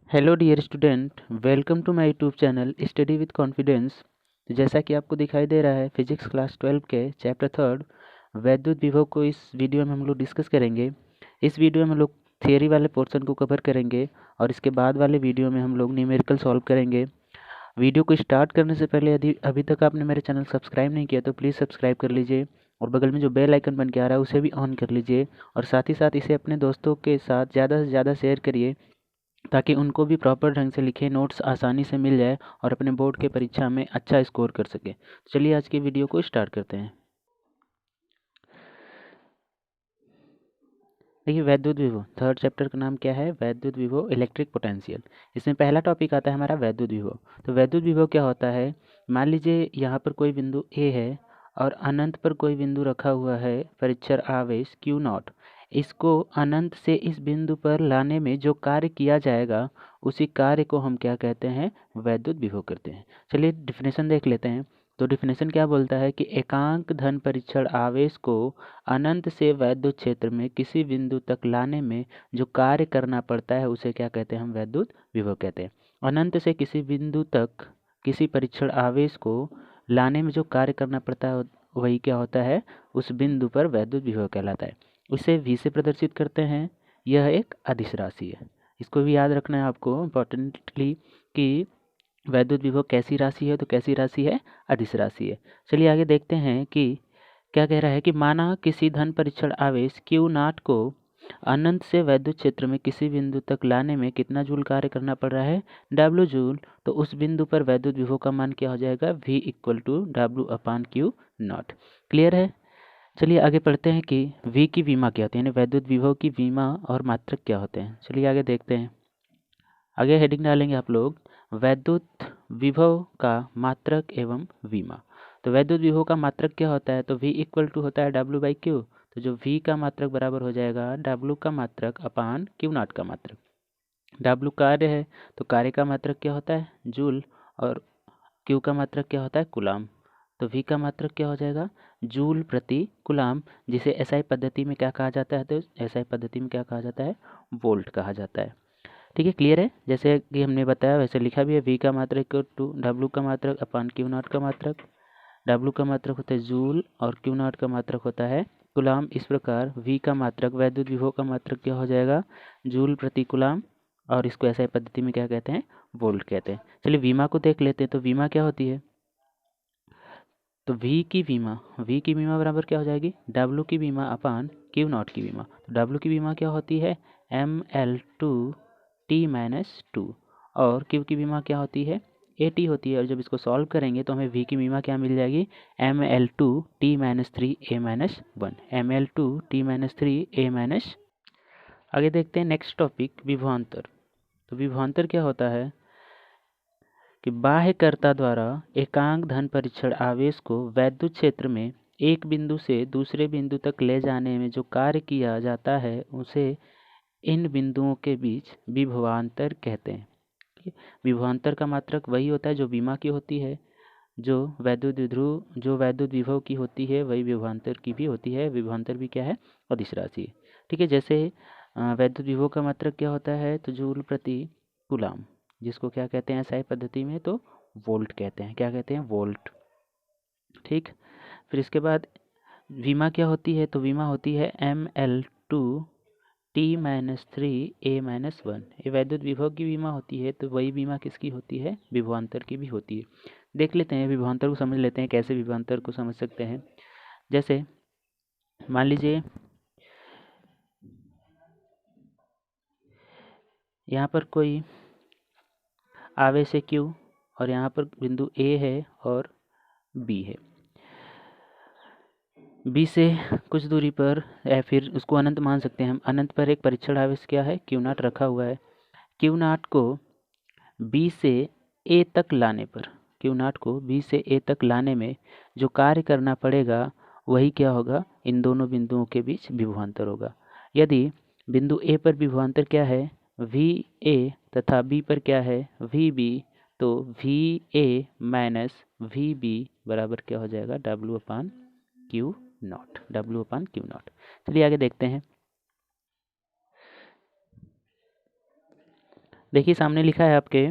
Hello dear student, welcome to my YouTube channel study with confidence. तो जैसा कि आपको दिखाई दे रहा है, फिजिक्स क्लास 12 के चैप्टर 3 वैद्युत विभव को इस वीडियो में हम लोग डिस्कस करेंगे। इस वीडियो में हम लोग थियरी वाले पोर्शन को कवर करेंगे और इसके बाद वाले वीडियो में हम लोग न्यूमेरिकल सॉल्व करेंगे। वीडियो को स्टार्ट करने से पहले यदि अभी तक आपने मेरे चैनल सब्सक्राइब नहीं किया तो प्लीज़ सब्सक्राइब कर लीजिए और बगल में जो बेल आइकन बन के आ रहा है उसे भी ऑन कर लीजिए और साथ ही साथ इसे अपने दोस्तों के साथ ज़्यादा से ज़्यादा शेयर करिए ताकि उनको भी प्रॉपर ढंग से लिखे नोट्स आसानी से मिल जाए और अपने बोर्ड के परीक्षा में अच्छा स्कोर कर सके। चलिए आज की वीडियो को स्टार्ट करते हैं। देखिए, वैद्युत विभव थर्ड चैप्टर का नाम क्या है? वैद्युत विभव, इलेक्ट्रिक पोटेंशियल। इसमें पहला टॉपिक आता है हमारा वैद्युत विभव। तो वैद्युत विभव क्या होता है? मान लीजिए यहाँ पर कोई बिंदु ए है और अनंत पर कोई बिंदु रखा हुआ है परिचर आवेश क्यू नॉट। इसको अनंत से इस बिंदु पर लाने में जो कार्य किया जाएगा उसी कार्य को हम क्या कहते हैं? वैद्युत विभव करते हैं। चलिए डिफिनेशन देख लेते हैं। तो डिफिनेशन क्या बोलता है कि एकांक धन परीक्षण आवेश को अनंत से वैद्युत क्षेत्र में किसी बिंदु तक लाने में जो कार्य करना पड़ता है उसे क्या कहते हैं? हम वैद्युत विभव कहते हैं। अनंत से किसी बिंदु तक किसी परीक्षण आवेश को लाने में जो कार्य करना पड़ता है वही क्या होता है? उस बिंदु पर वैद्युत विभव कहलाता है। इसे v से प्रदर्शित करते हैं। यह एक अदिश राशि है। इसको भी याद रखना है आपको इम्पोर्टेंटली कि वैद्युत विभव कैसी राशि है? तो कैसी राशि है? अदिश राशि है। चलिए आगे देखते हैं कि क्या कह रहा है कि माना किसी धन परीक्षण आवेश क्यू नॉट को अनंत से वैद्युत क्षेत्र में किसी बिंदु तक लाने में कितना जूल कार्य करना पड़ रहा है? W joule. तो उस बिंदु पर वैद्युत विभव का मान क्या हो जाएगा? V equal to W/Q nought. Clear है? चलिए आगे पढ़ते हैं कि V की विमा क्या होती है, यानी वैद्युत विभव की विमा और मात्रक क्या होते हैं। चलिए आगे देखते हैं। आगे हेडिंग डालेंगे आप लोग वैद्युत विभव का मात्रक एवं विमा। तो वैद्युत विभव का मात्रक क्या होता है? तो V इक्वल टू होता है W/Q। तो जो V का मात्रक बराबर हो जाएगा W का मात्रक अपान Q नॉट का मात्रक। W कार्य है तो कार्य का मात्रक क्या होता है? जूल। और Q का मात्रक क्या होता है? कूलाम। तो V का मात्रक क्या हो जाएगा? जूल प्रति कूलाम, जिसे एसआई पद्धति में क्या कहा जाता है? तो एसआई पद्धति में क्या कहा जाता है? वोल्ट कहा जाता है। ठीक है, क्लियर है? जैसे कि हमने बताया वैसे लिखा भी है। V का मात्रक इक्वल टू W का मात्रक अपान Q नॉट का मात्रक। W का मात्रक होता है जूल और Q नॉट का मात्रक होता है कूलाम। इस प्रकार V का मात्रक, वैद्युत विभव का मात्रक क्या हो जाएगा? जूल प्रति कूलाम। और इसको ऐसा पद्धति में क्या कहते हैं? वोल्ट कहते हैं। चलिए विमा को देख लेते हैं। तो विमा क्या होती है? तो V की विमा बराबर क्या हो जाएगी? W की विमा अपान Q नॉट की विमा। तो W की विमा क्या होती है? mL2T-2। और Q की विमा क्या होती है? AT होती है। और जब इसको सॉल्व करेंगे तो हमें V की विमा क्या मिल जाएगी? mL2T-3A-1 mL2T-3A-। आगे देखते हैं नेक्स्ट टॉपिक, विभवांतर। तो विभवांतर क्या होता है कि बाह्यकर्ता द्वारा एकांक धन परीक्षण आवेश को वैद्युत क्षेत्र में एक बिंदु से दूसरे बिंदु तक ले जाने में जो कार्य किया जाता है उसे इन बिंदुओं के बीच विभवांतर कहते हैं। विभवांतर का मात्रक वही होता है जो विमा की होती है। जो वैद्युत विभव की होती है वही विभवांतर की भी होती है। विभवांतर भी क्या है? अदिश राशि है। ठीक है, जैसे वैद्युत विभव का मात्रक क्या होता है? तो जूल प्रति कूलाम, जिसको क्या कहते हैं एसआई पद्धति में? तो वोल्ट कहते हैं। क्या कहते हैं? वोल्ट। ठीक। फिर इसके बाद विमा क्या होती है? तो विमा होती है mL2T-3A-1। ये वैद्युत विभव की विमा होती है। तो वही विमा किसकी होती है? विभवांतर की भी होती है। देख लेते हैं विभवांतर को, समझ लेते हैं कैसे विभवांतर को समझ सकते हैं। जैसे मान लीजिए यहाँ पर कोई आवेश है Q और यहाँ पर बिंदु A है और B है। B से कुछ दूरी पर, या फिर उसको अनंत मान सकते हैं हम। अनंत पर एक परीक्षण आवेश क्या है? Q नॉट रखा हुआ है। Q नॉट को B से A तक लाने पर, Q नॉट को B से A तक लाने में जो कार्य करना पड़ेगा वही क्या होगा? इन दोनों बिंदुओं के बीच विभवांतर होगा। यदि बिंदु A पर विभवांतर क्या है? VA तथा B पर क्या है? VB। तो VA माइनस VB बराबर क्या हो जाएगा? W/Q not. W/Q not. चलिए आगे देखते हैं। देखिए सामने लिखा है आपके,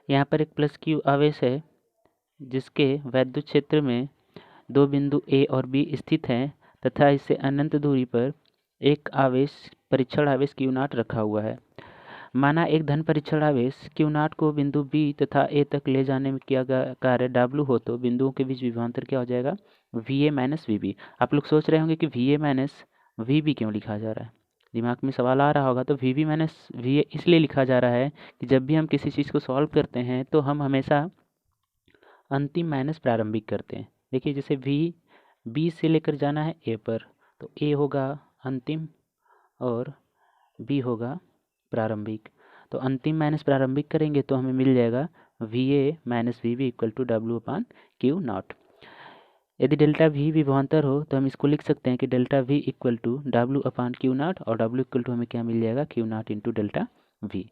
यहाँ पर एक प्लस क्यू आवेश है जिसके वैद्युत क्षेत्र में दो बिंदु ए और बी स्थित हैं तथा इससे अनंत दूरी पर एक आवेश परीक्षण आवेश क्यू नॉट रखा हुआ है। माना एक धन परीक्षण आवेश क्यू नॉट को बिंदु बी तथा ए तक ले जाने में किया गया कार्य W हो तो बिंदुओं के बीच विभवांतर क्या हो जाएगा, VA माइनस VB। आप लोग सोच रहे होंगे कि VA माइनस VB क्यों लिखा जा रहा है, दिमाग में सवाल आ रहा होगा। तो VB माइनस VA इसलिए लिखा जा रहा है कि जब भी हम किसी चीज़ को सॉल्व करते हैं तो हम हमेशा अंतिम माइनस प्रारंभिक करते हैं। देखिए जैसे B से लेकर जाना है A पर, तो A होगा अंतिम और B होगा प्रारंभिक। तो अंतिम माइनस प्रारंभिक करेंगे तो हमें मिल जाएगा VA minus VB equal to W upon Q nought. यदि डेल्टा V विभवांतर हो तो हम इसको लिख सकते हैं कि delta V equal to W upon Q nought, और W इक्वल टू हमें क्या मिल जाएगा, q nought into delta V।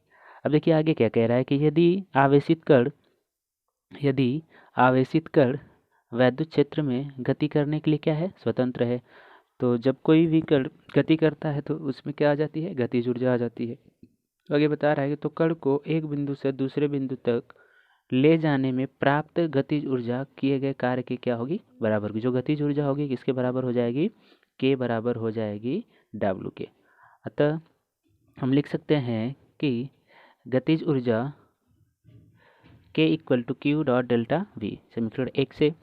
अब देखिए आगे क्या कह रहा है कि यदि आवेशित कण वैद्युत क्षेत्र में गति करने के लिए क्या है, स्वतंत्र है। तो जब कोई भी कण गति करता है तो उसमें क्या आ जाती है, गतिज ऊर्जा आ जाती है। तो आगे बता रहा है कि तो कण को एक बिंदु से दूसरे बिंदु तक ले जाने में प्राप्त गतिज ऊर्जा किए गए कार्य की क्या होगी, बराबर होगी। जो गतिज ऊर्जा होगी किसके बराबर हो जाएगी, के बराबर हो जाएगी W के। अतः हम लिख सकते हैं कि गतिज ऊर्जा के equal to q dot delta V, समीकरण 1 से।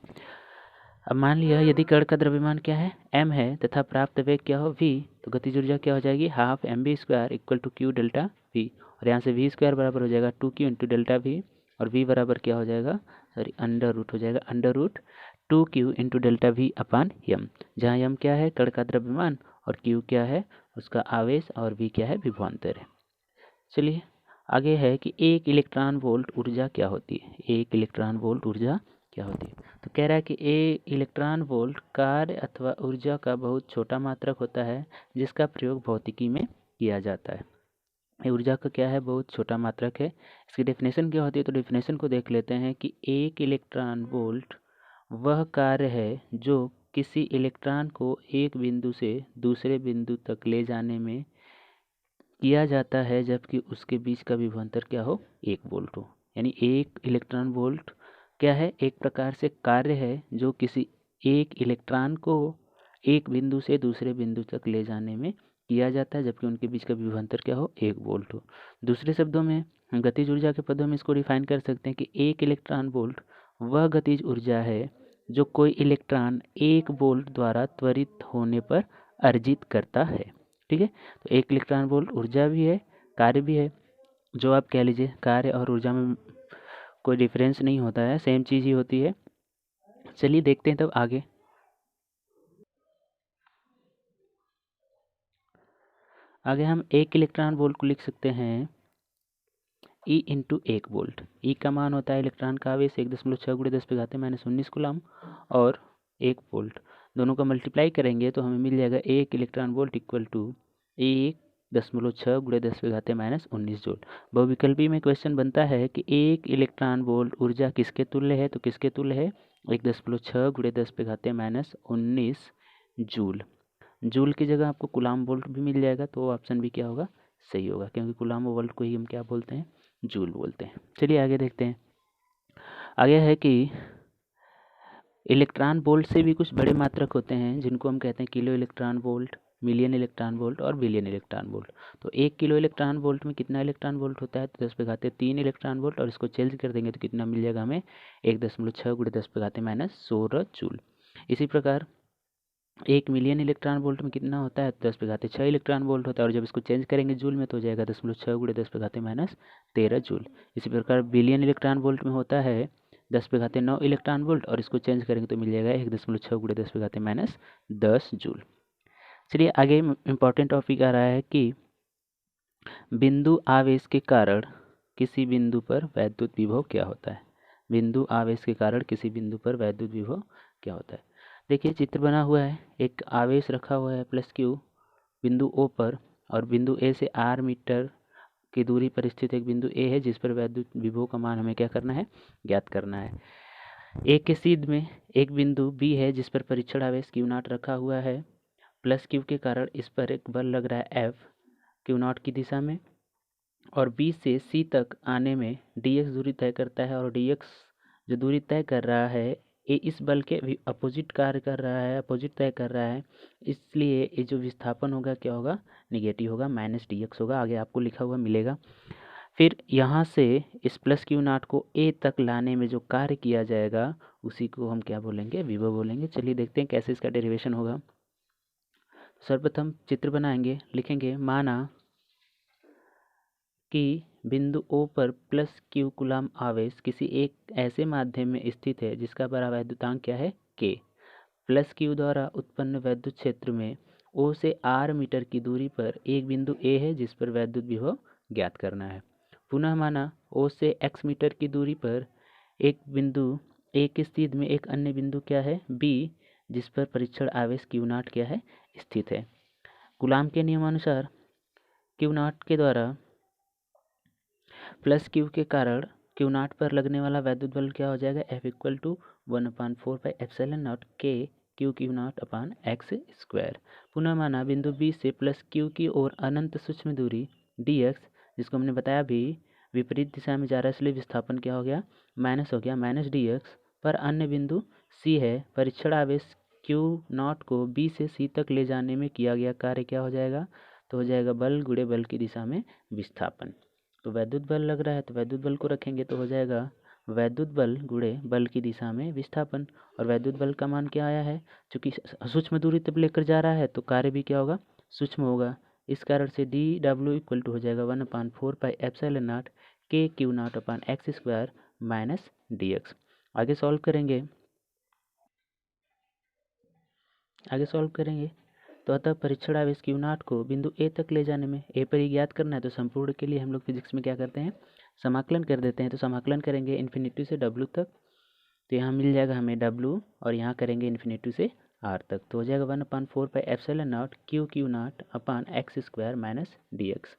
अब मान लिया यदि कण का द्रव्यमान क्या है, m है तथा प्राप्त वेग क्या हो, v, तो गतिज ऊर्जा क्या हो जाएगी, half mv² equal to q delta v। और यहाँ से v² बराबर हो जाएगा 2q इंटू डेल्टा v, और v बराबर क्या हो जाएगा, सॉरी अंडर रूट हो जाएगा, under root 2q into delta v upon m, जहाँ m क्या है कण का द्रव्यमान और q क्या है उसका आवेश और v क्या है विभवांतर है। चलिए आगे है कि एक इलेक्ट्रॉन वोल्ट ऊर्जा क्या होती है, एक इलेक्ट्रॉन वोल्ट ऊर्जा क्या होती है। तो कह रहा है कि इलेक्ट्रॉन वोल्ट कार्य अथवा ऊर्जा का बहुत छोटा मात्रक होता है जिसका प्रयोग भौतिकी में किया जाता है। ये ऊर्जा का क्या है, बहुत छोटा मात्रक है। इसकी डेफिनेशन क्या होती है, तो डेफिनेशन को देख लेते हैं कि एक इलेक्ट्रॉन वोल्ट वह कार्य है जो किसी इलेक्ट्रॉन को एक बिंदु से दूसरे बिंदु तक ले जाने में किया जाता है जबकि उसके बीच का विभवांतर क्या हो, 1 वोल्ट हो। यानी एक इलेक्ट्रॉन वोल्ट क्या है, एक प्रकार से कार्य है जो किसी एक इलेक्ट्रॉन को एक बिंदु से दूसरे बिंदु तक ले जाने में किया जाता है जबकि उनके बीच का विभवांतर क्या हो, 1 वोल्ट हो। दूसरे शब्दों में हम गतिज ऊर्जा के पदों में इसको डिफाइन कर सकते हैं कि एक इलेक्ट्रॉन वोल्ट वह गतिज ऊर्जा है जो कोई इलेक्ट्रॉन 1 वोल्ट द्वारा त्वरित होने पर अर्जित करता है। ठीक है, तो एक इलेक्ट्रॉन वोल्ट ऊर्जा भी है, कार्य भी है। जो आप कह लीजिए कार्य और ऊर्जा में कोई डिफरेंस नहीं होता है, सेम चीज़ ही होती है। चलिए देखते हैं तब आगे। आगे हम एक इलेक्ट्रॉन वोल्ट को लिख सकते हैं E इंटू 1 वोल्ट। E का मान होता है इलेक्ट्रॉन का आवेश 1.6 × 10⁻⁻⁰ कूलम और 1 वोल्ट, दोनों का मल्टीप्लाई करेंगे तो हमें मिल जाएगा एक electron volt equal to 1.6 × 10⁻⁻19 joule. बहुविकल्पी में क्वेश्चन बनता है कि एक इलेक्ट्रॉन वोल्ट ऊर्जा किसके तुल्य है, तो किसके तुल्य है, 1.6 × 10⁻⁻19 जूल। जूल की जगह आपको कूलाम वोल्ट भी मिल जाएगा, तो ऑप्शन भी क्या होगा, सही होगा, क्योंकि कूलाम वोल्ट को ही हम क्या बोलते हैं, जूल बोलते हैं। चलिए आगे देखते हैं। आगे है कि इलेक्ट्रॉन वोल्ट से भी कुछ बड़े मात्रक होते हैं जिनको हम कहते हैं kilo electron volt, million electron volt और बिलियन इलेक्ट्रॉन वोल्ट। तो 1 किलो इलेक्ट्रॉन वोल्ट में कितना इलेक्ट्रॉन वोल्ट होता है, तो 10⁻³ इलेक्ट्रॉन वोल्ट, और इसको चेंज कर देंगे तो कितना मिल जाएगा हमें, 1.6 × 10⁻⁻16 जूल। इसी प्रकार 1 मिलियन इलेक्ट्रॉन वोल्ट में कितना होता है, 10⁻6 इलेक्ट्रॉन वोल्ट होता है, और जब इसको चेंज करेंगे जूल में तो हो जाएगा 0.6 × 10⁻13 जूल। इसी प्रकार बिलियन इलेक्ट्रॉन वोल्ट में होता है 10⁻9 इलेक्ट्रॉन वोल्ट, और इसको चेंज करेंगे तो मिल जाएगा 1.6 × 10⁻10 जूल। चलिए आगे इम्पॉर्टेंट टॉपिक आ रहा है कि बिंदु आवेश के कारण किसी बिंदु पर वैद्युत विभव क्या होता है। बिंदु आवेश के कारण किसी बिंदु पर वैद्युत विभव क्या होता है। देखिए चित्र बना हुआ है, एक आवेश रखा हुआ है +q बिंदु O पर, और बिंदु A से r मीटर की दूरी पर स्थित एक बिंदु A है जिस पर वैद्युत विभव का मान हमें क्या करना है, ज्ञात करना है। A के सीध में एक बिंदु B है जिस पर परीक्षण आवेश Q0 रखा हुआ है, +q के कारण इस पर एक बल लग रहा है F, क्यू नॉट की दिशा में, और बी से सी तक आने में डी एक्स दूरी तय करता है, और डी एक्स जो दूरी तय कर रहा है ये इस बल के अपोजिट कार्य कर रहा है, अपोजिट तय कर रहा है, इसलिए ये जो विस्थापन होगा क्या होगा, निगेटिव होगा, माइनस डी एक्स होगा। आगे आपको लिखा हुआ मिलेगा। फिर यहाँ से इस प्लस क्यू नॉट को ए तक लाने में जो कार्य किया जाएगा उसी को हम क्या बोलेंगे, विभव बोलेंगे। चलिए देखते हैं कैसे इसका डेरिवेशन होगा। सर्वप्रथम चित्र बनाएंगे, लिखेंगे माना कि बिंदु O पर प्लस क्यू कूलम आवेश किसी एक ऐसे माध्यम में स्थित है जिसका परावैद्युतांक क्या है, K। प्लस क्यू द्वारा उत्पन्न वैद्युत क्षेत्र में O से R मीटर की दूरी पर एक बिंदु A है जिस पर वैद्युत विभव ज्ञात करना है। पुनः माना O से x मीटर की दूरी पर एक बिंदु A की स्थिति में एक अन्य बिंदु क्या है, B, जिस पर परीक्षण आवेश क्यू नॉट क्या है, स्थित है। कूलम के नियमानुसार क्यू नॉट के द्वारा प्लस क्यू के कारण क्यू नॉट पर लगने वाला वैद्युत बल क्या हो जाएगा, F equal to 1/4πε0 K q naught upon x square. पुनः माना बिंदु B से प्लस क्यू की ओर अनंत सूक्ष्म दूरी dx, जिसको हमने बताया भी विपरीत दिशा में जा रहा है, इसलिए विस्थापन क्या हो गया, माइनस हो गया, माइनस dx पर अन्य बिंदु C है। परीक्षण आवेश क्यू नॉट को B से C तक ले जाने में किया गया कार्य क्या हो जाएगा, तो हो जाएगा बल गुणे बल की दिशा में विस्थापन। तो वैद्युत बल लग रहा है तो वैद्युत बल को रखेंगे तो हो जाएगा वैद्युत बल गुणे बल की दिशा में विस्थापन। और वैद्युत बल का मान क्या आया है, चूंकि सूक्ष्म दूरी तक लेकर जा रहा है तो कार्य भी क्या होगा, सूक्ष्म होगा। इस कारण से डी डब्ल्यू इक्वल टू हो जाएगा 1/4πε0 के q naught upon x square minus d x. आगे सॉल्व करेंगे, तो अतः परीक्षण आवेश क्यू नॉट को बिंदु ए तक ले जाने में ए पर ही ज्ञात करना है, तो संपूर्ण के लिए हम लोग फिजिक्स में क्या करते हैं, समाकलन कर देते हैं। तो समाकलन करेंगे इन्फिनिटी से डब्ल्यू तक, तो यहाँ मिल जाएगा हमें डब्ल्यू, और यहाँ करेंगे इन्फिनिटी से आर तक, तो हो जाएगा 1/4πε0 q naught upon x square minus d x.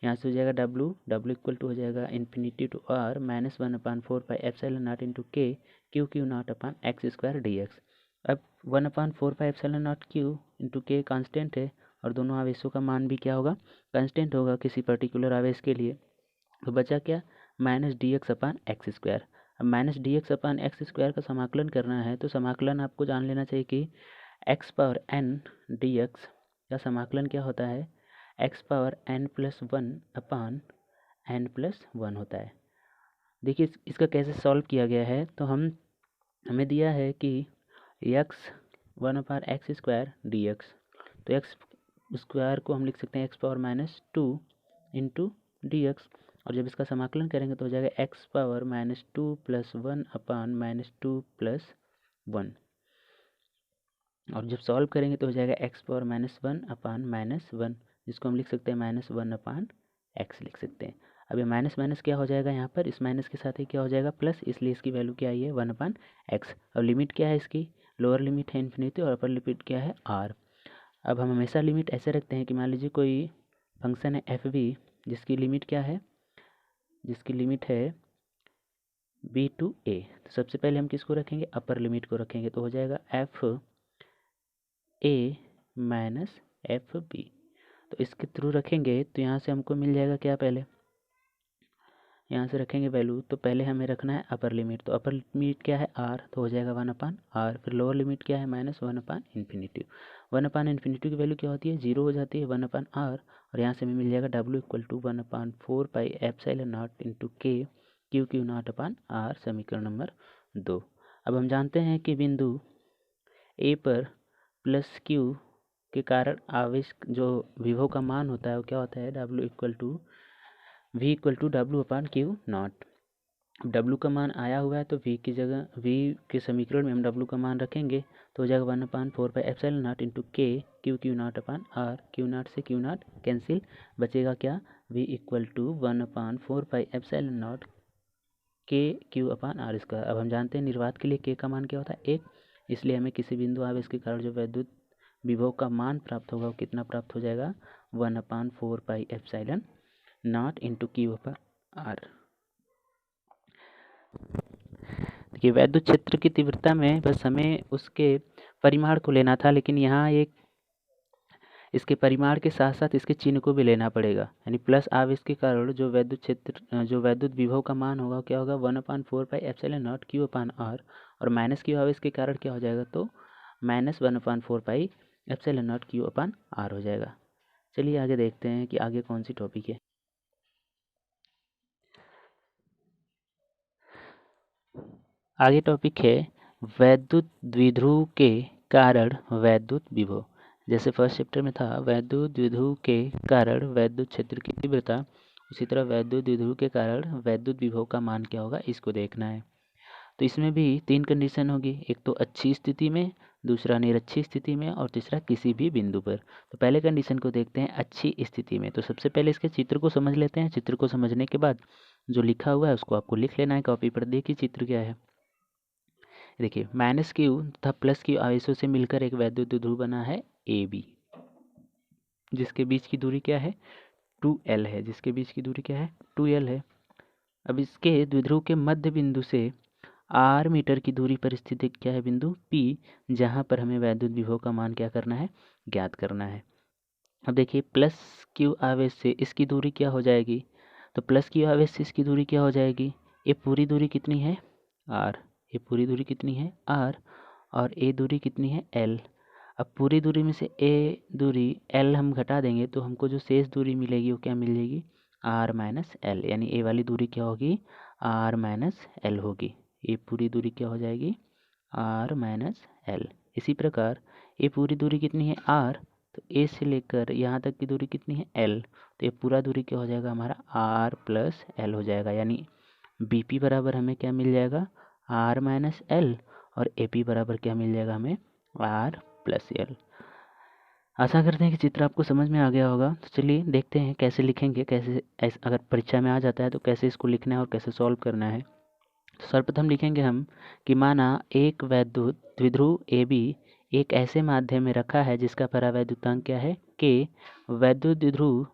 यहाँ से हो जाएगा डब्ल्यू इक्वल टू हो जाएगा infinity to r minus 1/4πε0 into k q naught upon x square d x. अब 1/4πε0 क्यू इंटू के कांस्टेंट है, और दोनों आवेशों का मान भी क्या होगा, कांस्टेंट होगा किसी पर्टिकुलर आवेश के लिए। तो बचा क्या, माइनस डी एक्स अपान एक्स स्क्वायर। अब माइनस डी एक्स अपान एक्स स्क्वायर का समाकलन करना है, तो समाकलन आपको जान लेना चाहिए कि x power n d x का समाकलन क्या होता है, x power n plus one upon n plus one होता है। देखिए इसका कैसे सॉल्व किया गया है, तो हमें दिया है कि x 1/x square d x, तो एक्स स्क्वायर को हम लिख सकते हैं x power minus two into D x, और जब इसका समाकलन करेंगे तो हो जाएगा x power minus two plus one upon minus two plus one, और जब सॉल्व करेंगे तो हो जाएगा x power minus one upon minus one, जिसको हम लिख सकते हैं माइनस वन अपान एक्स लिख सकते हैं। अब ये माइनस माइनस क्या हो जाएगा, यहाँ पर इस माइनस के साथ ही क्या हो जाएगा प्लस, इसलिए इसकी वैल्यू क्या आई है 1/x। अब लिमिट क्या है इसकी, लोअर लिमिट है इन्फिनिटी और अपर लिमिट क्या है आर। अब हम हमेशा लिमिट ऐसे रखते हैं कि मान लीजिए कोई फंक्शन है एफ बी, जिसकी लिमिट क्या है, जिसकी लिमिट है बी टू ए, तो सबसे पहले हम किसको रखेंगे, अपर लिमिट को रखेंगे, तो हो जाएगा f a minus f b. तो इसके थ्रू रखेंगे तो यहाँ से हमको मिल जाएगा क्या, पहले यहाँ से रखेंगे वैल्यू, तो पहले हमें रखना है अपर लिमिट, तो अपर लिमिट क्या है आर, तो हो जाएगा 1/r। फिर लोअर लिमिट क्या है माइनस 1/∞। 1/∞ की वैल्यू क्या होती है, 0 हो जाती है 1/r, और यहाँ से हमें मिल जाएगा डब्ल्यू equal to 1/4πε0 into k q naught upon are, समीकरण नंबर 2। अब हम जानते हैं कि बिंदु ए पर प्लस क्यू के कारण आवेश जो विभव का मान होता है वो क्या होता है, W equal to V equal to W upon Q not. W का मान आया हुआ है तो वी की जगह, वी के समीकरण में हम डब्ल्यू का मान रखेंगे, तो हो जाएगा 1/4πε0 into k q naught upon r. Q naught से क्यू नॉट कैंसिल, बचेगा क्या, वी इक्वल टू 1/4πε0 के क्यू अपान आर स्क्वायर। अब हम जानते हैं निर्वात के लिए के का मान क्या होता है, एक, इसलिए हमें किसी बिंदु आवेश के कारण जो वैद्युत विभव का मान प्राप्त होगा वो कितना प्राप्त हो जाएगा, 1/4πε0 इंटू क्यू अपान आर। देखिए वैद्युत क्षेत्र की तीव्रता में बस हमें उसके परिमाण को लेना था, लेकिन यहाँ एक इसके परिमाण के साथ साथ इसके चिन्ह को भी लेना पड़ेगा, यानी प्लस आवेश के कारण जो विद्युत क्षेत्र जो विद्युत विभव का मान होगा क्या होगा 1/4πε0 Q/r, और माइनस Q आवेश के कारण क्या हो जाएगा तो -1/4πε0 Q/r हो जाएगा। चलिए आगे देखते हैं कि आगे कौन सी टॉपिक है। आगे टॉपिक है वैद्युत द्विध्रुव के कारण वैद्युत विभव। जैसे फर्स्ट चैप्टर में था वैद्युत द्विध्रुव के कारण वैद्युत क्षेत्र की तीव्रता, उसी तरह वैद्युत द्विध्रुव के कारण वैद्युत विभव का मान क्या होगा इसको देखना है। तो इसमें भी 3 कंडीशन होगी, एक तो अच्छी स्थिति में, दूसरा निरक्षी स्थिति में, और तीसरा किसी भी बिंदु पर। तो पहले कंडीशन को देखते हैं अच्छी स्थिति में। तो सबसे पहले इसके चित्र को समझ लेते हैं। चित्र को समझने के बाद जो लिखा हुआ है उसको आपको लिख लेना है कॉपी पर। देखिए चित्र क्या है। देखिए -Q तथा +Q आवेशों से मिलकर एक वैद्युत द्विध्रुव बना है AB, जिसके बीच की दूरी क्या है 2L है। जिसके बीच की दूरी क्या है 2L है। अब इसके द्विध्रुव के मध्य बिंदु से r मीटर की दूरी पर स्थित एक क्या है बिंदु P, जहाँ पर हमें वैद्युत विभव का मान क्या करना है ज्ञात करना है। अब देखिए +Q आवेश से इसकी दूरी क्या हो जाएगी, तो +Q आवेश से इसकी दूरी क्या हो जाएगी, ये पूरी दूरी कितनी है r, ये पूरी दूरी कितनी है r, और a दूरी कितनी है l। अब पूरी दूरी में से a दूरी l हम घटा देंगे तो हमको जो शेष दूरी मिलेगी वो क्या मिल जाएगी r माइनस l, यानी a वाली दूरी क्या होगी r माइनस l होगी। ये पूरी दूरी क्या हो जाएगी r माइनस l। इसी प्रकार ये पूरी दूरी कितनी है r, तो a से लेकर यहाँ तक की दूरी कितनी है l, तो ये पूरा दूरी क्या हो जाएगा हमारा r प्लस l हो जाएगा। यानी bp बराबर हमें क्या मिल जाएगा r माइनस l, और AP बराबर क्या मिल जाएगा हमें r प्लस l। आशा करते हैं कि चित्र आपको समझ में आ गया होगा। तो चलिए देखते हैं कैसे लिखेंगे, कैसे अगर परीक्षा में आ जाता है तो कैसे इसको लिखना है और कैसे सॉल्व करना है। तो सर्वप्रथम लिखेंगे हम कि माना एक वैद्युत द्विध्रुव AB एक ऐसे माध्यम में रखा है जिसका परावैद्युतांक क्या है K, वैद्युत द्विध्रुव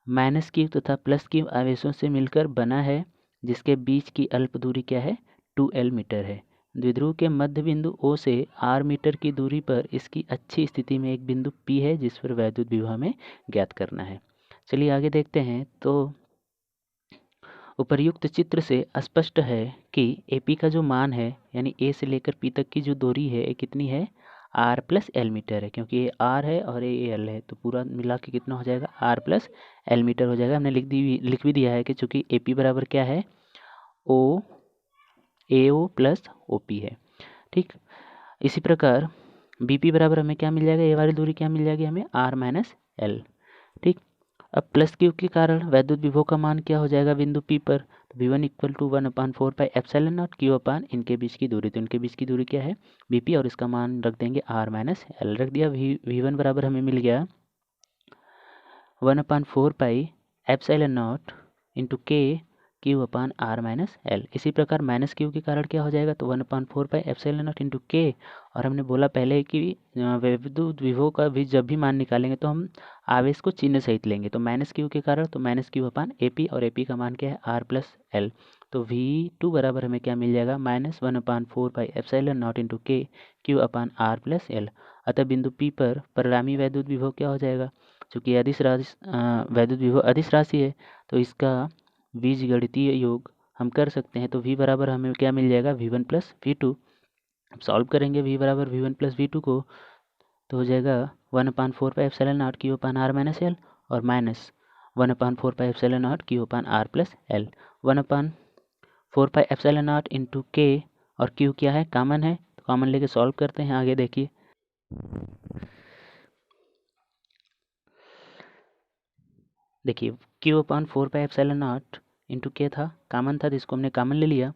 -Q तथा +Q आवेशों से मिलकर बना है, जिसके बीच की अल्प दूरी क्या है 2L मीटर है। द्विध्रुव के मध्य बिंदु O से r मीटर की दूरी पर इसकी अच्छी स्थिति में एक बिंदु P है जिस पर वैद्युत विभव हमें ज्ञात करना है। चलिए आगे देखते हैं। तो उपर्युक्त चित्र से स्पष्ट है कि AP का जो मान है यानी A से लेकर P तक की जो दूरी है ये कितनी है r प्लस एल मीटर है, क्योंकि ये r है और ये l है, तो पूरा मिला के कितना हो जाएगा r प्लस एल मीटर हो जाएगा। हमने लिख भी दिया है कि चूंकि AP बराबर क्या है O AO प्लस OP है। ठीक, इसी प्रकार BP बराबर हमें क्या मिल जाएगा, ये वाली दूरी क्या मिल जाएगी हमें r माइनस एल। ठीक, अब +Q के कारण वैद्युत विभव का मान क्या हो जाएगा बिंदु P पर, तो V1 = 1/4πε0 Q/ इनके बीच की दूरी। तो इनके बीच की दूरी क्या है BP, और इसका मान रख देंगे r माइनस एल। रख दिया। V1 बराबर हमें मिल गया 1/4πε0 into K Q/r minus L. इसी प्रकार -Q के कारण क्या हो जाएगा, तो 1/4πε0 इंटू K, और हमने बोला पहले कि वैद्युत विभव का भी जब भी मान निकालेंगे तो हम आवेश को चिन्ह सहित लेंगे। तो -Q के कारण तो -Q/AP, और AP का मान क्या है r प्लस एल। तो V2 बराबर हमें क्या मिल जाएगा -1/4πε0 into K Q/r plus L. अतः बिंदु P पर परिणामी वैद्युत विभव क्या हो जाएगा, चूँकि अदिश राशि वैद्युत विभव अदिश राशि है तो इसका बीजगणितीय योग हम कर सकते हैं। तो V बराबर हमें क्या मिल जाएगा V1 प्लस V2। अब सॉल्व करेंगे V बराबर V1 प्लस V2 को, तो हो जाएगा 1/4πε0 Q/r माइनस एल, और minus 1/4πε0 Q/r plus l. 1/4πε0 into K, और Q क्या है कॉमन है, तो कॉमन लेके सॉल्व करते हैं। आगे देखिए Q/4πε0 इंटू K था, कॉमन था, जिसको हमने कॉमन ले लिया।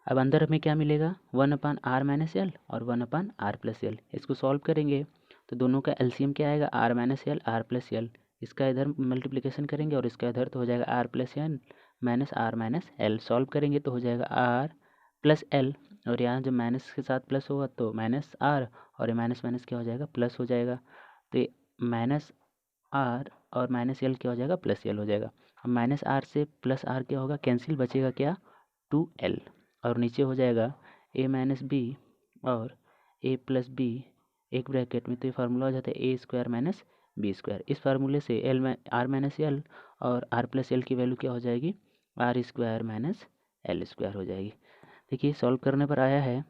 अब अंदर हमें क्या मिलेगा 1/r माइनस एल और 1/r प्लस एल। इसको सॉल्व करेंगे तो दोनों का एलसीएम क्या आएगा r minus L r plus L. इसका इधर मल्टीप्लिकेशन करेंगे और इसका इधर, तो हो जाएगा r plus L minus r minus L. Solve करेंगे तो हो जाएगा r प्लस एल, और यहाँ जब माइनस के साथ प्लस होगा तो माइनस r, और ये माइनस माइनस क्या हो जाएगा प्लस हो जाएगा। तो ये माइनस r और माइनस एल क्या हो जाएगा प्लस एल हो जाएगा। अब माइनस r से प्लस r क्या होगा कैंसिल, बचेगा क्या 2l, और नीचे हो जाएगा a माइनस बी और a प्लस बी एक ब्रैकेट में, तो ये फार्मूला हो जाता है a square minus b square. इस फार्मूले से आर माइनस एल और आर प्लस एल की वैल्यू क्या हो जाएगी, r square minus l square हो जाएगी। देखिए सॉल्व करने पर आया है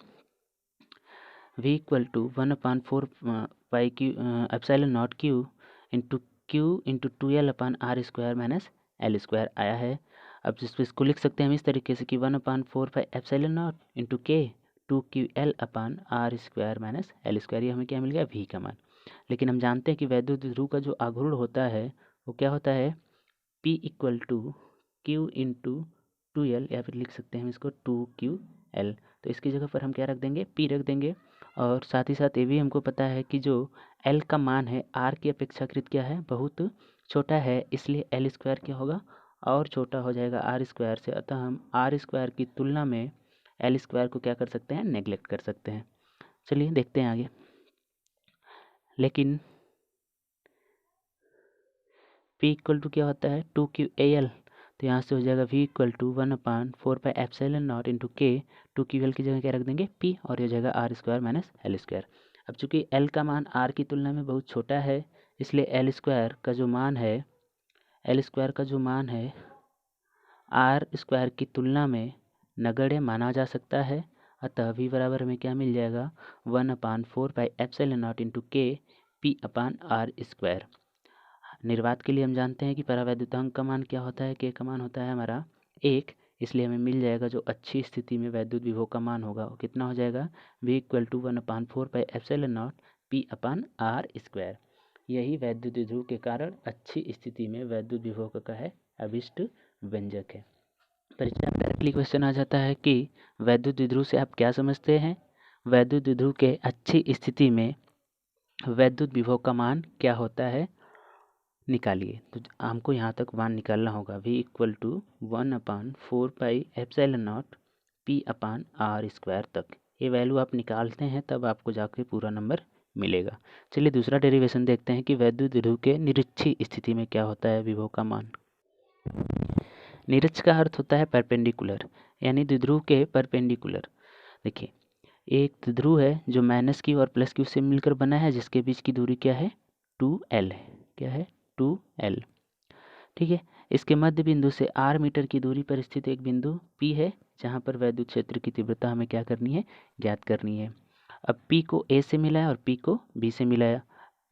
v equal to 1/4 pi q epsilon naught q into 2l upon r square minus l square आया है। अब इसको लिख सकते हैं हम इस तरीके से कि 1/4 pi epsilon naught into k 2ql upon r square minus l square. ये हमें क्या मिल गया, v का मान। लेकिन हम जानते हैं कि वैद्युत द्विध्रुव का जो आघूर्ण होता है वो क्या होता है, p equal to q into 2l, या फिर लिख सकते हैं हम इसको 2ql। तो इसकी जगह पर हम क्या रख देंगे, p रख देंगे। और साथ ही साथ ये भी हमको पता है कि जो l का मान है r की अपेक्षाकृत क्या है, बहुत छोटा है, इसलिए l स्क्वायर क्या होगा, और छोटा हो जाएगा आर स्क्वायर से। अतः हम आर स्क्वायर की तुलना में एल स्क्वायर को क्या कर सकते हैं, नेग्लेक्ट कर सकते हैं। चलिए देखते हैं आगे। लेकिन p इक्वल टू क्या होता है, 2qal, तो यहाँ से हो जाएगा v equal to 1/4 pi epsilon naught into k 2ql की जगह क्या रख देंगे, p, और ये हो जाएगा r square minus l square. अब चूंकि l का मान r की तुलना में बहुत छोटा है, इसलिए एल स्क्वायर का जो मान है आर स्क्वायर की तुलना में नगण्य माना जा सकता है। अतः v बराबर हमें क्या मिल जाएगा, 1/4 पाई एप्सिलॉन नॉट इंटू के p अपान आर स्क्वायर। निर्वात के लिए हम जानते हैं कि परावैद्युतांक का मान क्या होता है, के का मान होता है हमारा 1, इसलिए हमें मिल जाएगा जो अच्छी स्थिति में वैद्युत विभव का मान होगा वो कितना हो जाएगा, v equal to 1/4 pi epsilon naught p upon r square. यही वैद्युत द्विध्रुव के कारण अच्छी स्थिति में वैद्युत विभव का है अभिष्ट व्यंजक है। परीक्षा में डायरेक्टली क्वेश्चन आ जाता है कि वैद्युत द्विध्रुव से आप क्या समझते हैं, वैद्युत द्विध्रुव के अच्छी स्थिति में वैद्युत विभव का मान क्या होता है, निकालिए। तो हमको यहाँ तक मान निकालना होगा, v equal to 1/4 pi epsilon naught p upon r square तक। ये वैल्यू आप निकालते हैं तब आपको जाके पूरा नंबर मिलेगा। चलिए दूसरा डेरिवेशन देखते हैं कि वैद्युत द्विध्रुव के निरक्षीय स्थिति में क्या होता है विभव का मान। निरक्ष का अर्थ होता है परपेंडिकुलर, यानी द्विध्रुव के परपेंडिकुलर। देखिए एक द्विध्रुव है जो माइनस क्यू और प्लस क्यू से मिलकर बना है, जिसके बीच की दूरी क्या है, 2l है। क्या है, 2l। ठीक है, इसके मध्य बिंदु से r मीटर की दूरी पर स्थित एक बिंदु P है, जहाँ पर वैद्युत क्षेत्र की तीव्रता हमें क्या करनी है, ज्ञात करनी है। अब P को A से मिलाया और P को B से मिलाया,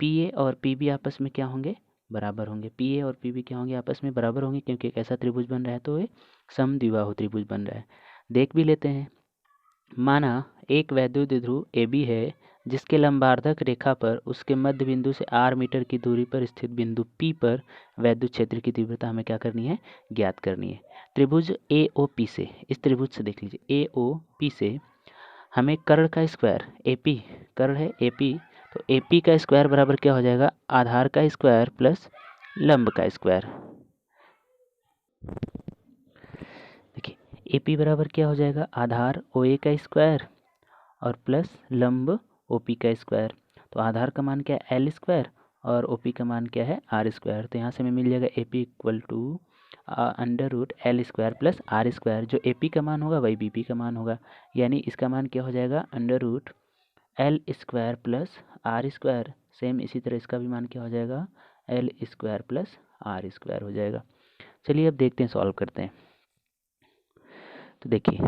PA और PB आपस में क्या होंगे, बराबर होंगे। PA और PB क्या होंगे, आपस में बराबर होंगे, क्योंकि एक ऐसा त्रिभुज बन रहा है तो ये समद्विबाहु त्रिभुज बन रहा है। देख भी लेते हैं। माना एक वैद्युत द्विध्रुव AB है, जिसके लंबार्धक रेखा पर उसके मध्य बिंदु से r मीटर की दूरी पर स्थित बिंदु P पर वैद्युत क्षेत्र की तीव्रता हमें क्या करनी है, ज्ञात करनी है। त्रिभुज AOP से, इस त्रिभुज से देख लीजिए, AOP से हमें कर्ण का स्क्वायर, AP कर्ण है AP, तो AP का स्क्वायर बराबर क्या हो जाएगा, आधार का स्क्वायर प्लस लंब का स्क्वायर। देखिए AP बराबर क्या हो जाएगा, आधार OA का स्क्वायर और प्लस लंब OP का स्क्वायर। तो आधार का मान क्या है, L स्क्वायर, और OP का मान क्या है, R स्क्वायर। तो यहाँ से हमें मिल जाएगा AP equal to under root L square plus R square. जो AP का मान होगा वही BP का मान होगा, यानी इसका मान क्या हो जाएगा, under root L square plus R square. Same इसी तरह इसका भी मान क्या हो जाएगा, L square plus R square हो जाएगा। चलिए अब देखते हैं, सॉल्व करते हैं। तो देखिए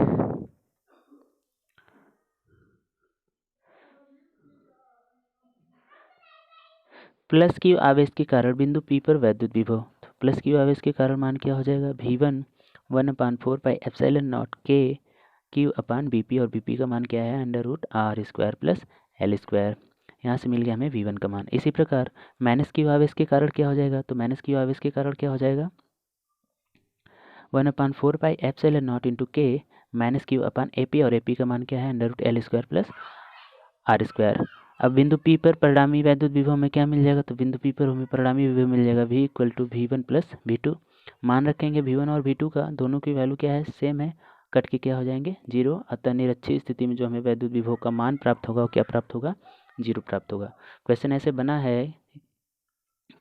प्लस क्यू आवेश के कारण बिंदु P पर वैद्युत विभव, तो प्लस क्यू आवेश के कारण मान क्या हो जाएगा, V1 1/4 pi epsilon naught k q upon BP, और BP का मान क्या है, under root R square plus L square. यहाँ से मिल गया हमें V1 का मान। इसी प्रकार माइनस क्यू आवेश के कारण क्या हो जाएगा, तो माइनस क्यू आवेश के कारण क्या हो जाएगा, 1/4 pi epsilon naught into k minus q upon AP, और AP का मान क्या है, under root L square plus R square. अब बिंदु P पर परिणामी वैद्युत विभव में क्या मिल जाएगा, तो बिंदु P पर हमें परिणामी विभव मिल जाएगा V equal to V1 plus V2। मान रखेंगे V1 और V2 का, दोनों की वैल्यू क्या है, सेम है, कट के क्या हो जाएंगे, 0। अतः निरक्षीय स्थिति में जो हमें वैद्युत विभव का मान प्राप्त होगा वो क्या प्राप्त होगा, 0 प्राप्त होगा। क्वेश्चन ऐसे बना है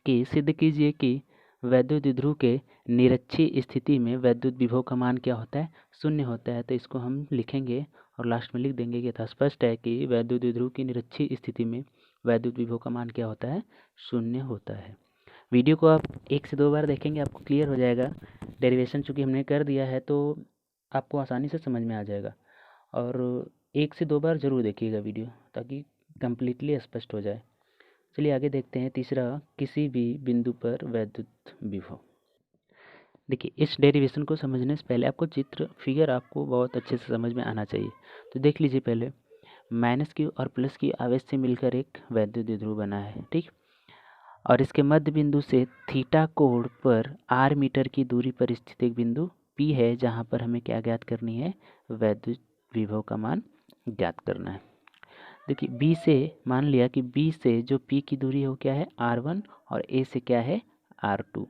कि सिद्ध कीजिए कि वैद्युत द्विध्रुव के निरक्षीय स्थिति में वैद्युत विभव का मान क्या होता है, 0 होता है। तो इसको हम लिखेंगे और लास्ट में लिख देंगे कि यथा स्पष्ट है कि वैद्युत द्विध्रुव की निरक्षीय स्थिति में वैद्युत विभव का मान क्या होता है, 0 होता है। वीडियो को आप 1 से 2 बार देखेंगे, आपको क्लियर हो जाएगा। डेरिवेशन चूँकि हमने कर दिया है तो आपको आसानी से समझ में आ जाएगा। और 1 से 2 बार ज़रूर देखिएगा वीडियो, ताकि कम्प्लीटली स्पष्ट हो जाए। चलिए आगे देखते हैं। तीसरा, किसी भी बिंदु पर वैद्युत विभव। देखिए, इस डेरिवेशन को समझने से पहले आपको चित्र फिगर आपको बहुत अच्छे से समझ में आना चाहिए। तो देख लीजिए, पहले -q और +q आवेश से मिलकर एक वैद्युत द्विध्रुव बना है, ठीक। और इसके मध्य बिंदु से थीटा कोण पर r मीटर की दूरी पर स्थित एक बिंदु P है, जहाँ पर हमें क्या ज्ञात करनी है, वैद्युत विभव का मान ज्ञात करना है। देखिए, B से मान लिया कि B से जो P की दूरी है वो क्या है, r1, और A से क्या है, r2,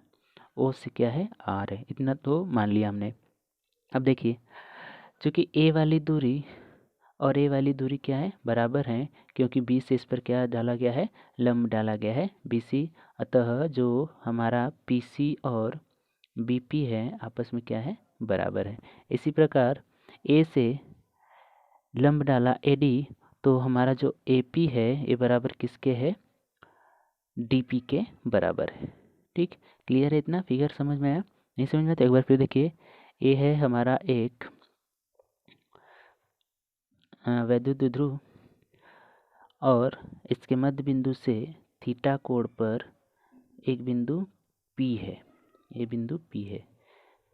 O से क्या है, r है। इतना तो मान लिया हमने। अब देखिए, चूँकि A वाली दूरी और A वाली दूरी क्या है, बराबर हैं, क्योंकि B से इस पर क्या डाला गया है, लंब डाला गया है, BC। अतः जो हमारा PC और BP है आपस में क्या है, बराबर है। इसी प्रकार A से लंब डाला AD, तो हमारा जो AP है ये बराबर किसके है, DP के बराबर है, ठीक। क्लियर है इतना? फिगर समझ में आया? नहीं समझ में आया तो एक बार फिर देखिए। ये है हमारा एक वैद्युत द्विध्रुव, और इसके मध्य बिंदु से थीटा कोण पर एक बिंदु P है, ये बिंदु P है,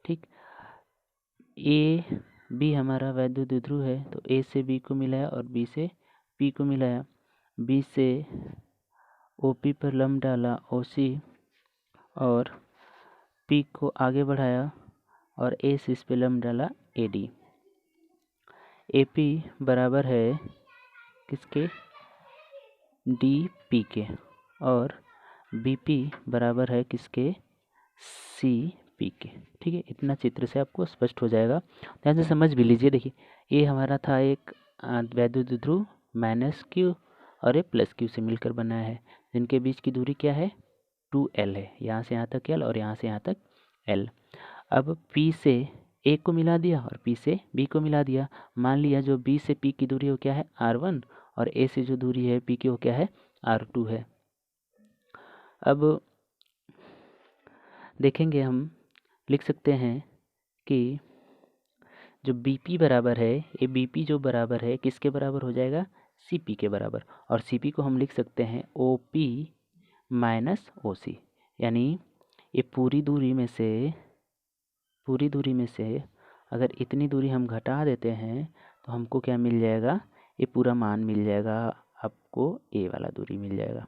ठीक। A B हमारा वैद्युत द्विध्रुव है, तो A से B को मिलाया और B से P को मिलाया। B से OP पर लंब डाला OC, और P को आगे बढ़ाया और A से इस पर लंब डाला AD। AP बराबर है किसके, DP के, और BP बराबर है किसके, CP के, ठीक है। इतना चित्र से आपको स्पष्ट हो जाएगा, ध्यान से समझ भी लीजिए। देखिए, ये हमारा था एक वैद्युत द्विध्रुव -q और ये +q से मिलकर बना है, जिनके बीच की दूरी क्या है, 2L है। यहाँ से यहाँ तक L और यहाँ से यहाँ तक L। अब P से A को मिला दिया और P से B को मिला दिया। मान लिया जो B से P की दूरी वो क्या है, r1, और A से जो दूरी है P की वो क्या है, r2 है। अब देखेंगे, हम लिख सकते हैं कि जो BP बराबर है, ये BP जो बराबर है किसके बराबर हो जाएगा, CP के बराबर। और CP को हम लिख सकते हैं OP माइनस OC, यानी ये पूरी दूरी में से अगर इतनी दूरी हम घटा देते हैं तो हमको क्या मिल जाएगा, ये पूरा मान मिल जाएगा, आपको A वाला दूरी मिल जाएगा।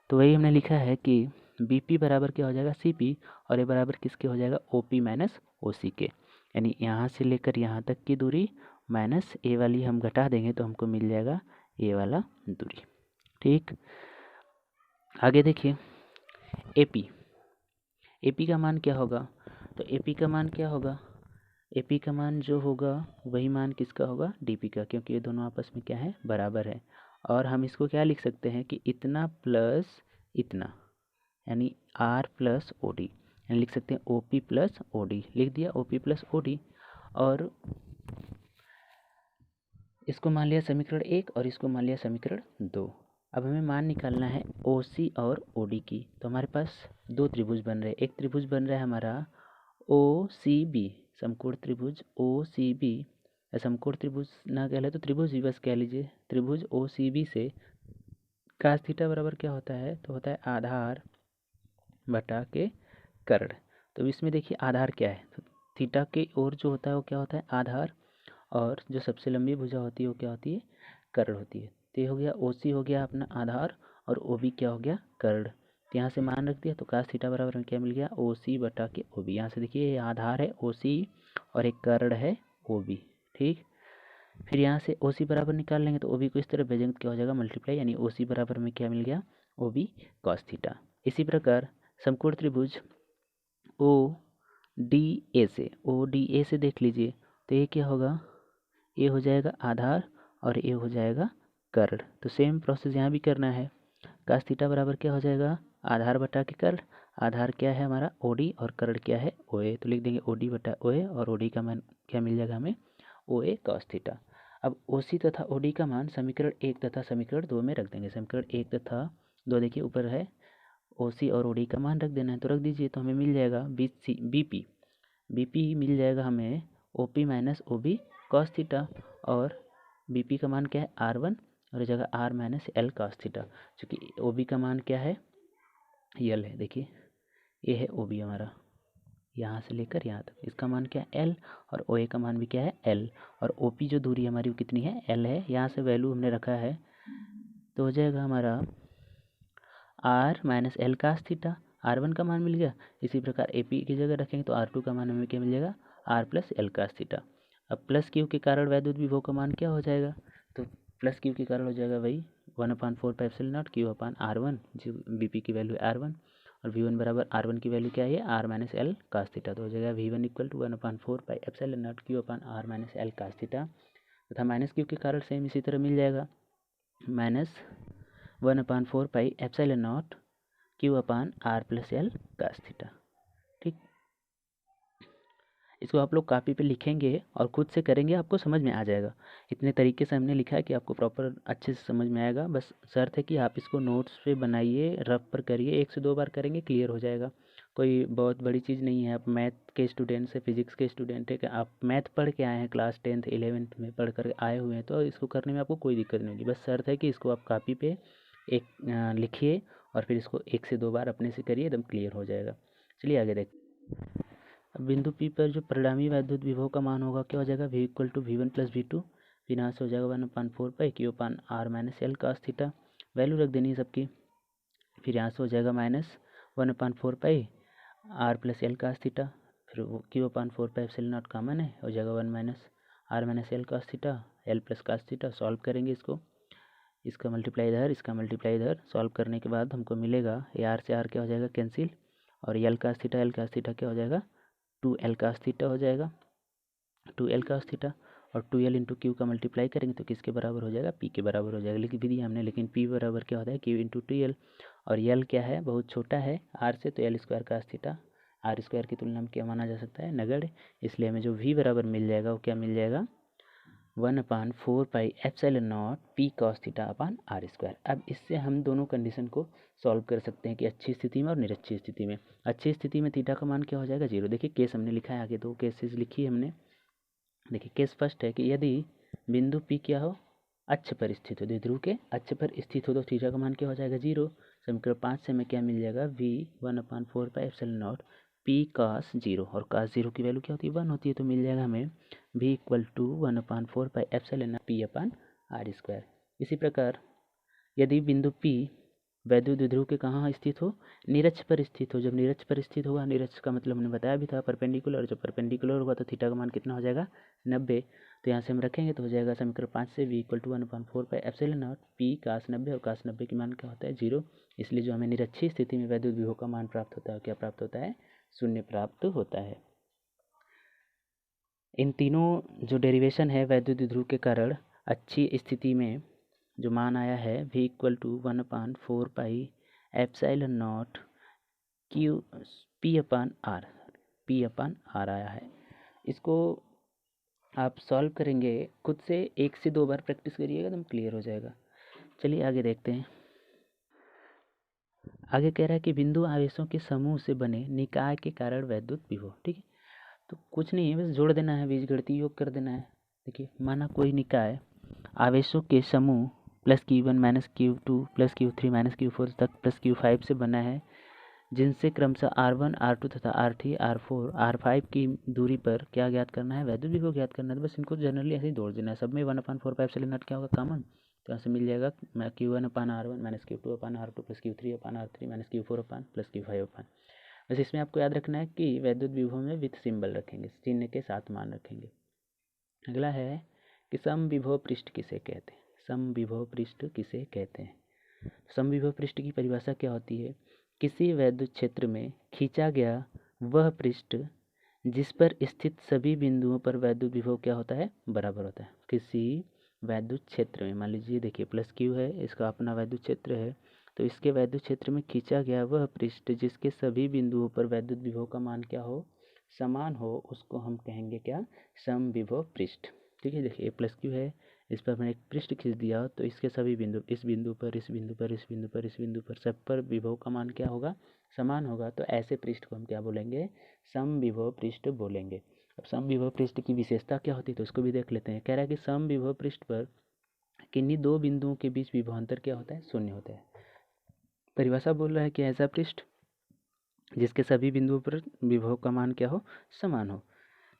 तो वही हमने लिखा है कि BP बराबर क्या हो जाएगा, CP, और ये बराबर किसके हो जाएगा, OP माइनस OC के। यानी यहाँ से लेकर यहाँ तक की दूरी माइनस A वाली हम घटा देंगे तो हमको मिल जाएगा A वाला दूरी, ठीक। आगे देखिए, AP का मान क्या होगा, तो AP का मान क्या होगा, AP का मान जो होगा वही मान किसका होगा, DP का, क्योंकि ये दोनों आपस में क्या है, बराबर है। और हम इसको क्या लिख सकते हैं कि इतना प्लस इतना, यानी R प्लस OD, यानी लिख सकते हैं OP प्लस OD, लिख दिया OP प्लस OD। और इसको मान लिया समीकरण 1 और इसको मान लिया समीकरण 2। अब हमें मान निकालना है OC और OD की। तो हमारे पास दो त्रिभुज बन रहे हैं। एक त्रिभुज बन रहा है हमारा OCB, समकोण त्रिभुज OCB, या समकोण त्रिभुज ना कहले तो त्रिभुज ही बस कह लीजिए। त्रिभुज OCB से कास थीटा बराबर क्या होता है, तो होता है आधार बटा के कर्ण। तो इसमें देखिए आधार क्या है, तो थीटा के ओर जो होता है वो क्या होता है, आधार, और जो सबसे लंबी भुजा होती है वो क्या होती है, कर्ण होती है। तो ये हो गया OC हो गया अपना आधार, और OB क्या हो गया, कर्ण। तो यहाँ से मान रख दिया, तो कास थीटा बराबर में क्या मिल गया, OC बटा के OB। यहाँ से देखिए ये आधार है OC और एक कर्ण है OB, ठीक। फिर यहाँ से OC बराबर निकाल लेंगे तो OB को इस तरह भेजेंगे तो क्या हो जाएगा, मल्टीप्लाई, यानी OC बराबर में क्या मिल गया, OB कॉस थीटा। इसी प्रकार समकोण त्रिभुज ODA से देख लीजिए, तो ये क्या होगा, ये हो जाएगा आधार और ये हो जाएगा कर्ण। तो सेम प्रोसेस यहाँ भी करना है। कास थीटा बराबर क्या हो जाएगा, आधार बटा के कर्ण। आधार क्या है हमारा OD और कर्ण क्या है OA, तो लिख देंगे OD बटा OA, और OD का मान क्या मिल जाएगा हमें, OA कॉस थीटा। अब OC तथा OD का मान समीकरण 1 तथा समीकरण 2 में रख देंगे। समीकरण 1 तथा 2 देखिए ऊपर है, OC और OD का मान रख देना है, तो रख दीजिए। तो हमें मिल जाएगा BP मिल जाएगा हमें OP minus OB cos theta, और BP का मान क्या है R1 और इस जगह R minus L cos theta. चूँकि OB का मान क्या है L है, देखिए ये है OB हमारा, यहाँ से लेकर यहाँ तक, इसका मान क्या है L, और OA का मान भी क्या है L, और OP जो दूरी हमारी वो कितनी है L है। यहाँ से वैल्यू हमने रखा है, तो हो जाएगा हमारा R minus L cos theta. R1 का मान मिल गया। इसी प्रकार AP की जगह रखेंगे तो R2 का मान हमें क्या मिल जाएगा R plus L cos theta. अब प्लस क्यू के कारण वैद्युत विभव का मान क्या हो जाएगा, तो प्लस क्यू के कारण हो जाएगा वही 1/4 Q अपान R1, जो BP की वैल्यू है R1, और V1 बराबर R1 की वैल्यू क्या है R minus L cos theta. तो हो जाएगा V1 equal to 1/4 Q upon R minus L cos theta, तथा माइनस क्यू के कारण सेम इसी तरह मिल जाएगा -1/4 Q upon R plus L cos theta. ठीक, इसको आप लोग कॉपी पे लिखेंगे और खुद से करेंगे, आपको समझ में आ जाएगा। इतने तरीके से हमने लिखा है कि आपको प्रॉपर अच्छे से समझ में आएगा। बस शर्त है कि आप इसको नोट्स पे बनाइए, रफ पर करिए, 1 से 2 बार करेंगे क्लियर हो जाएगा। कोई बहुत बड़ी चीज़ नहीं है। आप मैथ के स्टूडेंट से, फिजिक्स के स्टूडेंट है कि आप मैथ पढ़ के आए हैं, क्लास 10th 11th में पढ़ कर आए हुए हैं, तो इसको करने में आपको कोई दिक्कत नहीं होगी। बस शर्त है कि इसको आप कॉपी पे एक लिखिए और फिर इसको 1 से 2 बार अपने से करिए, एकदम क्लियर हो जाएगा। चलिए आगे देखते। अब बिंदु P पर जो परिणामी वैद्युत विभव का मान होगा क्या हो जाएगा V equal to V1 plus V2, फिर यहाँ से हो जाएगा 1/4 Q upon R minus L cos theta, value रख देनी है सबकी। फिर यहाँ से हो जाएगा -1/4 R plus L cos theta, फिर Q upon 4 epsilon naught common है, हो जाएगा 1 minus R minus L cos theta, L plus cos theta. Solve करेंगे इसको, इसका मल्टीप्लाई इधर, इसका मल्टीप्लाई इधर। सॉल्व करने के बाद हमको मिलेगा ये R से R क्या हो जाएगा कैंसिल, और L कास थीटा क्या हो जाएगा 2L कास थीटा हो जाएगा, 2L कास थीटा, और 2L इंटू क्यू का मल्टीप्लाई करेंगे तो किसके बराबर हो जाएगा P के बराबर हो जाएगा। लिख भी दिया हमने, लेकिन P बराबर क्या होता है Q इंटू 2L, और L क्या है बहुत छोटा है R से, तो L square cos theta R square की तुलना में क्या माना जा सकता है नगण्य, इसलिए हमें जो V बराबर मिल जाएगा वो क्या मिल जाएगा 1/4 epsilon naught P cos theta upon R square. अब इससे हम दोनों कंडीशन को सॉल्व कर सकते हैं कि अच्छी स्थिति में और निरक्षी स्थिति में। अच्छी स्थिति में थीटा का मान क्या हो जाएगा 0। देखिए केस हमने लिखा है, आगे 2 केसेस लिखी है हमने। देखिए केस फर्स्ट है कि यदि बिंदु P क्या हो अक्ष पर स्थित हो, द्विध्रुव के अक्ष पर स्थित हो, तो थीटा का मान क्या हो जाएगा 0। समीकरण 5 से हमें क्या मिल जाएगा V 1/4 epsilon naught P cos 0, और cos 0 की वैल्यू क्या होती है 1 होती है, तो मिल जाएगा हमें V equal to 1/4 epsilon naught P upon R square. इसी प्रकार यदि बिंदु P वैद्युत द्विध्रुव के कहाँ स्थित हो निरक्ष पर स्थित हो, जब निरक्ष पर स्थित होगा, निरक्ष का मतलब हमने बताया भी था परपेंडिकुलर, जब परपेंडिकुलर होगा तो थीटा का मान कितना हो जाएगा 90। तो यहाँ से हम रखेंगे तो हो जाएगा समीकरण 5 से V equal to 1/4 epsilon naught P cos 90, और cos 90 की मान क्या होता है 0, इसलिए जो हमें निरक्षीय स्थिति में वैद्युत विभव का मान प्राप्त होता है क्या प्राप्त होता है 0 प्राप्त होता है। इन तीनों जो डेरिवेशन है वैद्युत द्विध्रुव के कारण अच्छी स्थिति में जो मान आया है V equal to 1/4 epsilon naught Q P upon R आया है। इसको आप सॉल्व करेंगे खुद से, 1 से 2 बार प्रैक्टिस करिएगा एकदम क्लियर हो जाएगा। चलिए आगे देखते हैं। आगे कह रहा है कि बिंदु आवेशों के समूह से बने निकाय के कारण वैद्युत विभव। ठीक है, तो कुछ नहीं है, बस जोड़ देना है, बीजगणितीय योग कर देना है। देखिए माना कोई निकाय आवेशों के समूह plus Q1 minus Q2 plus Q3 minus Q4 तक प्लस Q5 से बना है, जिनसे क्रमशः R1 R2 तथा R3 R4 R5 की दूरी पर क्या ज्ञात करना है वैद्युत विभव ज्ञात करना है। तो बस इनको जनरली ऐसे ही जोड़ देना है, सब में 1/4 एप्सिलॉन नॉट क्या होगा कॉमन, तो यहाँ से मिल जाएगा Q1 अपान R1 माइनस Q2 अपान R2 प्लस Q3 अपान R3 माइनस Q4 अपान प्लस Q5 अपान। बस इसमें आपको याद रखना है कि वैद्युत विभव में विथ सिंबल रखेंगे, चिन्ह के साथ मान रखेंगे। अगला है कि समविभव पृष्ठ किसे कहते हैं। समविभव पृष्ठ किसे कहते हैं, समविभव पृष्ठ की परिभाषा क्या होती है, किसी वैद्युत क्षेत्र में खींचा गया वह पृष्ठ जिस पर स्थित सभी बिंदुओं पर वैद्युत विभव क्या होता है बराबर होता है। किसी वैद्युत क्षेत्र में मान लीजिए देखिए प्लस Q है, इसका अपना वैद्युत क्षेत्र है, तो इसके वैद्युत क्षेत्र में खींचा गया वह पृष्ठ जिसके सभी बिंदुओं पर वैद्युत विभव का मान क्या हो समान हो, उसको हम कहेंगे क्या समविभव पृष्ठ। ठीक है, देखिए प्लस Q है, इस पर मैंने एक पृष्ठ खींच दिया हो तो इसके सभी बिंदु इस बिंदु पर, इस बिंदु पर, इस बिंदु पर, इस बिंदु पर, सब पर विभव का मान क्या होगा? समान होगा। तो ऐसे पृष्ठ को हम क्या बोलेंगे? समविभव पृष्ठ बोलेंगे। अब समविभव पृष्ठ की विशेषता क्या होती है तो उसको भी देख लेते हैं। कह रहा है कि समविभव पृष्ठ पर किन्हीं दो बिंदुओं के बीच विभवांतर क्या होता है? शून्य होता है। परिभाषा बोल रहा है कि ऐसा पृष्ठ जिसके सभी बिंदुओं पर विभव का मान क्या हो? समान हो।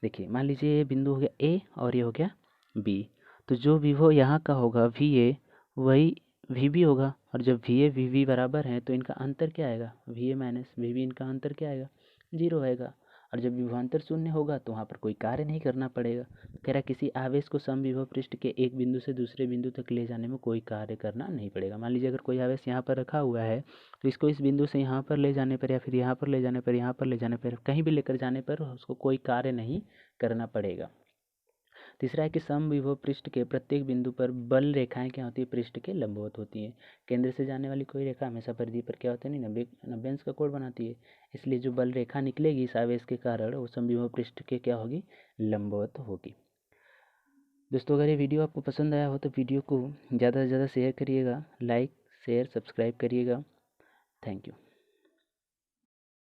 देखिए, मान लीजिए ये बिंदु हो गया ए और ये हो गया बी, तो जो विभव यहाँ का होगा वी ए, वही वी बी होगा। और जब वी ए वी बी बराबर हैं तो इनका अंतर क्या आएगा? V a minus v b, इनका अंतर क्या आएगा? जीरो आएगा। और जब विभवांतर शून्य होगा तो वहाँ पर कोई कार्य नहीं करना पड़ेगा। कह रहा है किसी आवेश को समविभव पृष्ठ के एक बिंदु से दूसरे बिंदु तक ले जाने में कोई कार्य करना नहीं पड़ेगा। मान लीजिए अगर कोई आवेश यहाँ पर रखा हुआ है तो इसको इस बिंदु से यहाँ पर ले जाने पर, या फिर यहाँ पर ले जाने पर, यहाँ पर ले जाने पर, कहीं भी लेकर जाने पर उसको कोई कार्य नहीं करना पड़ेगा। तीसरा है कि समविभव पृष्ठ के प्रत्येक बिंदु पर बल रेखाएं क्या होती है? पृष्ठ के लंबवत होती है। केंद्र से जाने वाली कोई रेखा हमेशा परिधि पर क्या होता है? नहीं, 90 अंश का कोण बनाती है। इसलिए जो बल रेखा निकलेगी इस आवेश के कारण वो समविभव पृष्ठ के क्या होगी? लंबवत होगी। दोस्तों, अगर ये वीडियो आपको पसंद आया हो तो वीडियो को ज़्यादा से ज़्यादा शेयर करिएगा, लाइक शेयर सब्सक्राइब करिएगा। Thank you.